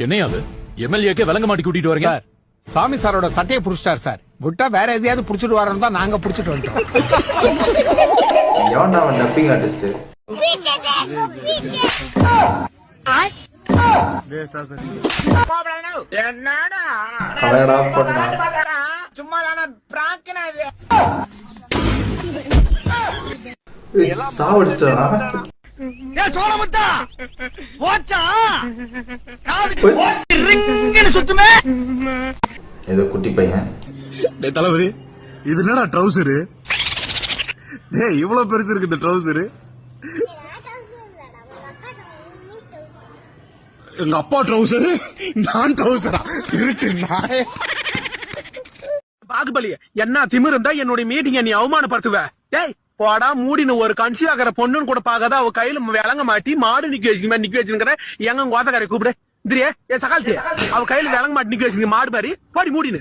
என்னையா அது எம்எல்ஏக்கே விளங்க மாட்டி கூட்டிட்டு வரீங்க சார் சாமி சாரோட சட்டையை புடிச்சிட்டார் சார். விட்டா வேற எதையாவது புடிச்சிட்டு வரணும் தான் நாங்க புடிச்சிட்டு வந்துட்டோம். எவன்டா அவன் டப்பிங் ஆர்டிஸ்ட்? அவனடா பண்ணா சும்மா சாவடிச்சிட்டானா? ஏதோ குட்டி பையன். டேய் தளபதி, இது என்னடா ட்ரௌசரு? டேய் இவ்வளவு பெருசு இருக்கு இந்த ட்ரௌசரு. எங்க அப்பா ட்ரௌசரு, நான் ட்ரௌசரா? திருட்டு நாயே. பாகுபலி என்ன திமிரு இருந்தா என்னுடைய மீட்டிங்க நீ அவமானப்படுத்துவ? டேய் போடா மூடினு. ஒரு கன்சி ஆகிற பொண்ணுன்னு கூட பாக்காத அவ கையில விளங்க மாட்டி மாடு நிக்க வச்சுக்கிற எங்க கோத்தக்காரை கூப்பிடு. தெரியா என் சகாலத்தி அவ கையில விளங்க மாட்டி நிக்க வச்சுங்க மாடு மாதிரி போடி மூடினு.